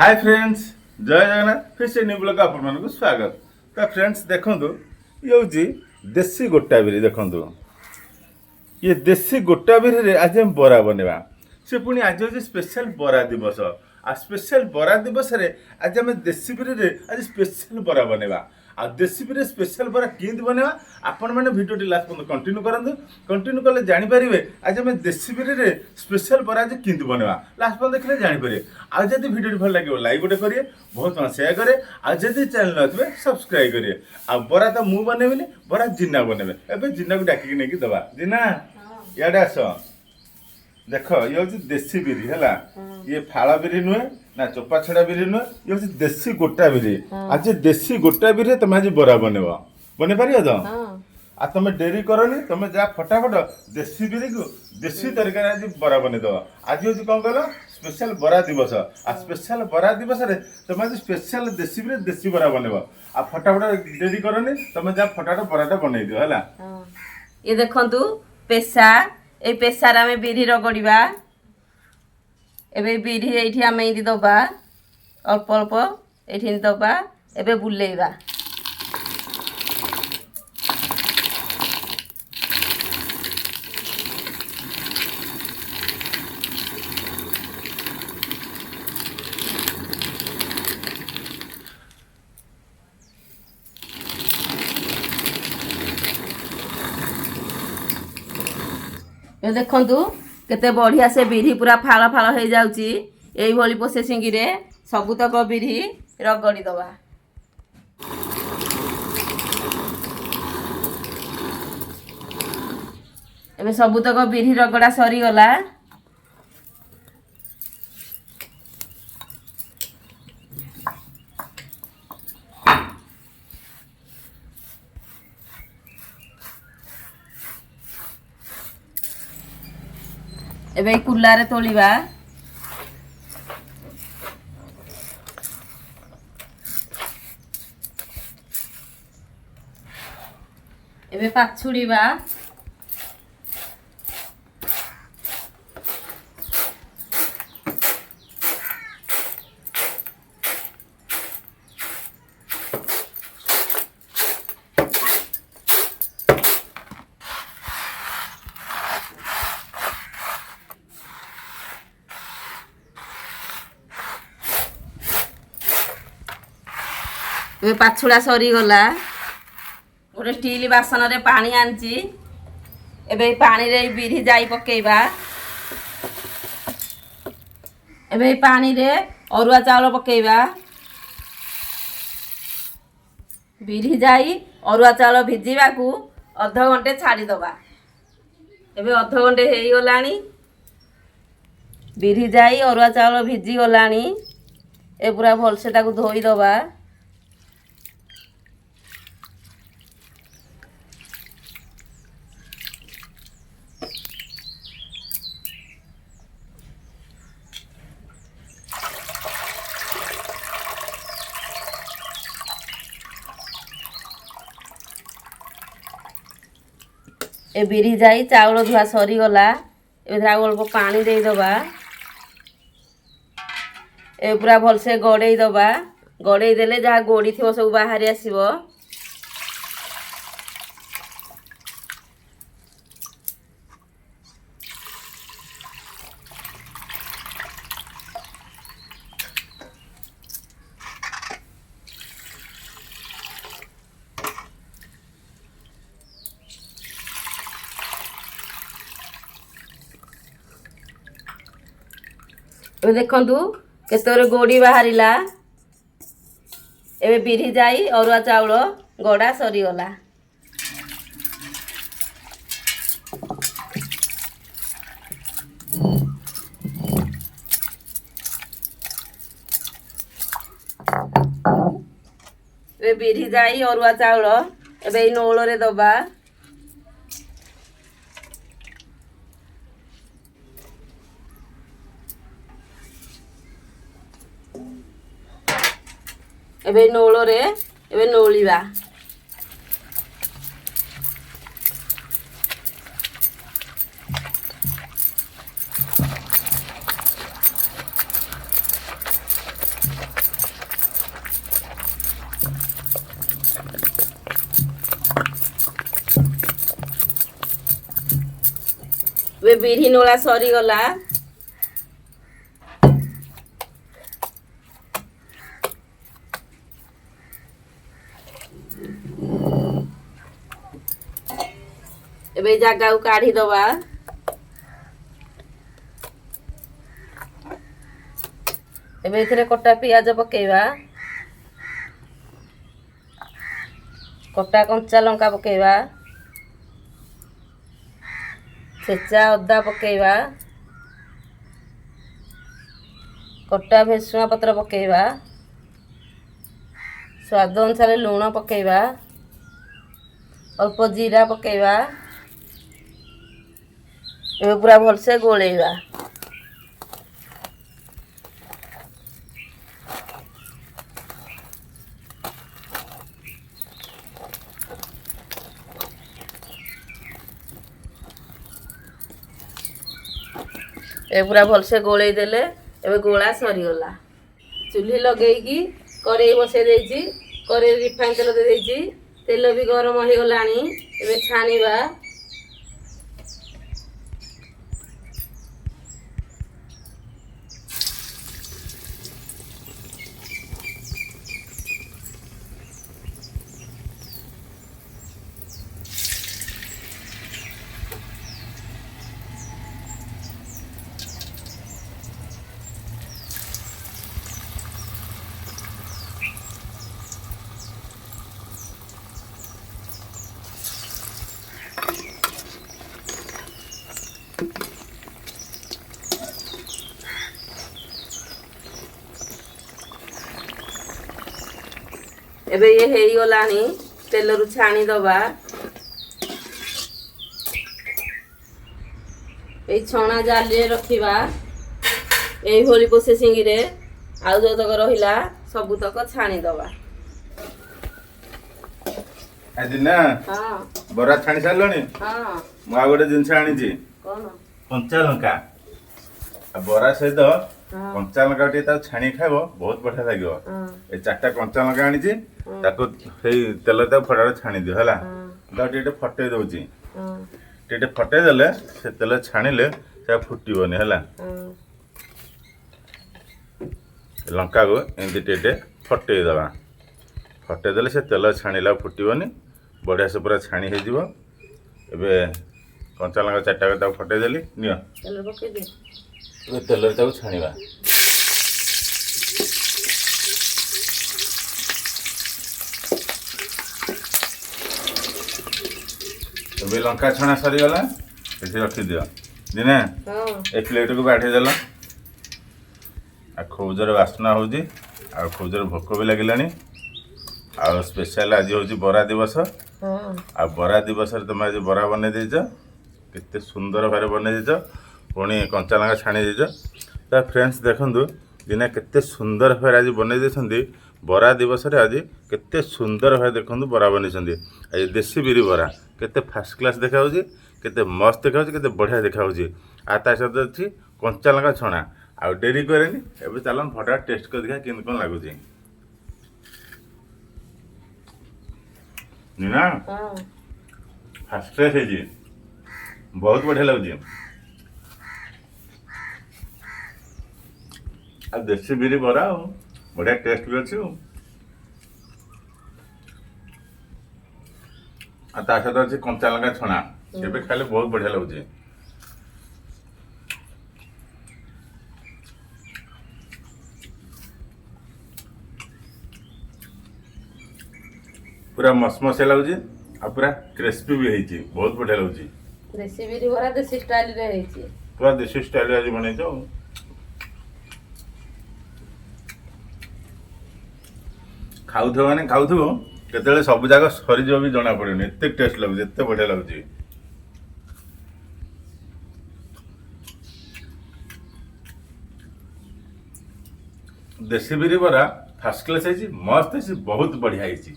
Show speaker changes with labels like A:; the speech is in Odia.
A: हाय फ्रेंड्स, जय जगन्नाथ। फिर से न्यू ब्लॉग आप मन को स्वागत। तो फ्रेंड्स देखो ये हूँ देसी गोटा बिरी। देखो ये देसी गोटा बिरी रे आज हम बरा बनवा। से पुणी आज हूँ स्पेशल बरा दिवस। आ स्पेशल बरा दिवस रे आज आम देसी बिरी रे आज स्पेशल बरा बनवा। आ देसी बिरी स्पेशल बरा केंद बनवा आपण मैंने वीडियो लास्ट पर्यंत कंटिन्यू करंतु। कंटिन्यू कले जानि परिबे आज आम देसी बिरी रे स्पेशल बरा आज केंद बनवा। लास्ट पर्यंत देखले जानि परिबे। आ जदि वीडियो भल लागियो लाइक गोटे करिए, बहुत शेयर करे। आ जदि चैनल नथिबे सब्सक्राइब करिए। आ बरा तो मु बनेबिनी, बरा जिन्ना बनेबे। एबे जिन्ना को डाकी नेकी दबा। जिन्ना याडे आस। देख ये हूँ देसी बिरी है। ये फाड़ बिरी नुहे ना चोपा छड़ा बिरी नुहे, ये हूँ देसी गोटा बिरी। आज देसी गोटा बिरी तुम आज बरा बनब बन पार तो आ तुम डेरी करनी, तुम जा फटाफट देसी बिरी को देसी तरीका आज बरा बनईद। आज हूँ कौन कह स्पेशल बरा दिवस। आ स्पेशल बरा दिवस रे तुम आज स्पेशल देसी बिरी देसी बरा बनब। आ फटाफट डेरी करनी, तुम जा फटाफट बराटा बनई दियो है।
B: ये देखंतु पेशा ए पेशार आम बिरी रगड़ा। एबे बिरी ये आम ये दबा अल्प अल्प ये दबा। एबे बुलेइबा। ये देखंतु केते बढ़िया से बिरी पूरा फाड़ फाड़ हो जाउची। एई भली प्रोसेसिंग रे सबुतक बिरी रगड़ी दबा। एबे सबुतक बिरी रगड़ा सरी गला। एबे कुल्लारे तोलिबा। एबे पाछुड़ीबा। ए पाछुड़ा सरी गला। गोटे स्टील बासन रे पानी आनची। एबे पानी रे बिरी जाई पकेइबा। एबे पानी रे अरुआ चावल पकेइबा। बिरी जाई अरुआ चावल भिजिबा को अध घंटे छाड़ी दबा। एबे अध घंटे हेई गलानी। बिरी जाई अरुआ चावल भिजी गलानी। ए पूरा भल से ताको धोई दबा। ए बिरी जाई चाउल धुआ सरी गला। ए अल्प पानी दे दबा। ए पूरा भल से गड़े दबा। गड़े देले जहाँ गोड़ी थी सब बाहरी आसीबो। ए देखंतु केतरे गोड़ी बाहरिला। एबे बिरी जाई अरुआ चाउल गड़ा सरी गला। एबे बिरी जाई अरुआ चाउल एबे नौल रे दबा। एबे नौल रे एबे नौलिबा। ଏବେ ବିରି ନୋଳା ସରିଗଲା। ଏବେ ଜାଗାକୁ କାଢିଦବା। ଏବେ ଏଥିରେ କଟା ପିଆଜ ପକେଇବା, କଟା କଞ୍ଚା ଲଙ୍କା ପକେଇବା, ଛେଚା ଅଦା ପକେଇବା, କଟା ଭେସୁଙ୍ଗା ପତ୍ର ପକେଇବା, ସ୍ୱାଦ ଅନୁସାରେ ଲୁଣ ପକେଇବା, ଅଳ୍ପ ଜିରା ପକେଇବା। ଏବେ ପୁରା ଭଲସେ ଗୋଳେଇବା। ଏ ପୁରା ଭଲସେ ଗୋଳେଇ ଦେଲେ ଏବେ ଗୋଳା ସରିଗଲା। ଚୁଲି ଲଗେଇକି କରେଇ ବସେଇ ଦେଇଛି, କରେଇ ରିଫାଇନ ତେଲ ଦେଇଛି, ତେଲ ବି ଗରମ ହେଇଗଲାଣି। ଏବେ ଛାଣିବା। ଏବେ ଇଏ ହେଇଗଲାଣି, ତେଲରୁ ଛାଣିଦବା। ଏଇ ଛଣା ଜାଲିରେ ରଖିବା। এইଭଳି ପ୍ରୋସେସିଂରେ ଆଉ ଯୋଉତକ ରହିଲା ସବୁତକ ଛାଣିଦବା।
A: ଆଜି ନା
B: ହଁ
A: ବରା ଛାଣି ସାରିଲଣି?
B: ହଁ।
A: ମୁଁ ଆଉ ଗୋଟେ ଜିନିଷ ଆଣିଛି,
B: କଣ?
A: କଞ୍ଚା ଲଙ୍କା। ଆଉ ବରା ସହିତ
B: ହଁ
A: କଞ୍ଚା ଲଙ୍କା ଟିକେ ତାକୁ ଛାଣିକି ଖାଇବ, ବହୁତ ବଢିଆ ଲାଗିବ।
B: ହଁ
A: ଏ 4ଟା କଞ୍ଚା ଲଙ୍କା ଆଣିଛି, ତାକୁ ସେଇ ତେଲ ତାକୁ ଫଟାରେ ଛାଣିଦିଅ ହେଲା। ତାକୁ ଟିକେ ଫଟେଇ ଦଉଛି, ଟିକେ ଫଟେଇ ଦେଲେ ସେ ତେଲ ଛାଣିଲେ ସେ ଫୁଟିବନି ହେଲା। ଲଙ୍କାକୁ ଏମିତି ଟିକେ ଫଟେଇ ଦେବା, ଫଟେଇ ଦେଲେ ସେ ତେଲ ଛାଣିଲା ଫୁଟିବନି, ବଢ଼ିଆ ସେ ପୁରା ଛାଣି ହେଇଯିବ। ଏବେ କଞ୍ଚା ଲଙ୍କା 4ଟା ତାକୁ ଫଟେଇ ଦେଲି, ନିଅ ଏବେ ତେଲରେ ତାକୁ ଛାଣିବା। ଏବେ ଲଙ୍କା ଛଣା ସରିଗଲା, ଏଠି ରଖିଦିଅ। ଦିନେ ଏ ପ୍ଲେଟକୁ ବାଢ଼େଇ ଦେଲ। ଆଉ ଖୁବ ଜୋରେ ବାସ୍ନା ହେଉଛି, ଆଉ ଖୁବ ଜୋରେ ଭୋକ ବି ଲାଗିଲାଣି। ଆଉ ସ୍ପେଶାଲ ଆଜି ହେଉଛି ବରା ଦିବସ। ଆଉ ବରା ଦିବସରେ ତୁମେ ଆଜି ବରା ବନେଇ ଦେଇଛ, କେତେ ସୁନ୍ଦର ଭାବରେ ବନେଇ ଦେଇଛ, ପୁଣି କଞ୍ଚା ଲଙ୍କା ଛାଣି ଦେଇଛ। ତ ଫ୍ରେଣ୍ଡସ୍ ଦେଖନ୍ତୁ, ଦିନେ କେତେ ସୁନ୍ଦର ଭାବରେ ଆଜି ବନେଇ ଦେଇଛନ୍ତି। ବରା ଦିବସରେ ଆଜି କେତେ ସୁନ୍ଦର ଭାବରେ ଦେଖନ୍ତୁ ବରା ବନେଇଛନ୍ତି। ଆଜି ଦେଶୀ ବିରି ବରା କେତେ ଫାର୍ଷ୍ଟ କ୍ଲାସ୍ ଦେଖାଯାଉଛି, କେତେ ମସ୍ତ ଦେଖାଯାଉଛି, କେତେ ବଢ଼ିଆ ଦେଖାଯାଉଛି। ଆଉ ତା ସହିତ ଅଛି କଞ୍ଚା ଲଙ୍କା ଛଣା। ଆଉ ଡେରି କରେନି, ଏବେ ଚାଲ ଫଟାଫଟ ଟେଷ୍ଟ କରି ଦେଖିବା କେମିତି କ'ଣ ଲାଗୁଛି। ନା ଫାର୍ଷ୍ଟ କ୍ଲାସ୍ ହେଇଛି, ବହୁତ ବଢ଼ିଆ ଲାଗୁଛି। ଆଉ ଦେଶୀ ବିରି ବରା, ଆଉ ବଢ଼ିଆ ଟେଷ୍ଟ ବି ଅଛି। ଆଉ ତା ସହିତ ଅଛି କଞ୍ଚା ଲଙ୍କା ଛଣା, ଏବେ ଖାଇଲେ ବହୁତ ବଢ଼ିଆ ଲାଗୁଛି। ପୁରା ମସମସିଆ ଲାଗୁଛି, ଆଉ ପୁରା କ୍ରିସ୍ପି ବି ହେଇଛି, ବହୁତ ବଢ଼ିଆ ଲାଗୁଛି।
B: ଦେଶୀ ବିରି ବରା ଦେଶୀ ଷ୍ଟାଇଲରେ ହେଇଛି,
A: ପୁରା ଦେଶୀ ଷ୍ଟାଇଲରେ ଆଜି ବନେଇଛ। ଖାଉଥିବ ମାନେ ଖାଉଥିବ, କେତେବେଳେ ସବୁ ଯାକ ସରିଯିବ ବି ଜଣା ପଡ଼ିବନି, ଏତେ ଟେଷ୍ଟ ଲାଗୁଛି, ଏତେ ବଢ଼ିଆ ଲାଗୁଛି। ଦେଶୀ ବିରି ବରା ଫାର୍ଷ୍ଟ କ୍ଲାସ୍ ହେଇଛି, ମସ୍ତ ହେଇଛି, ବହୁତ ବଢ଼ିଆ ହେଇଛି।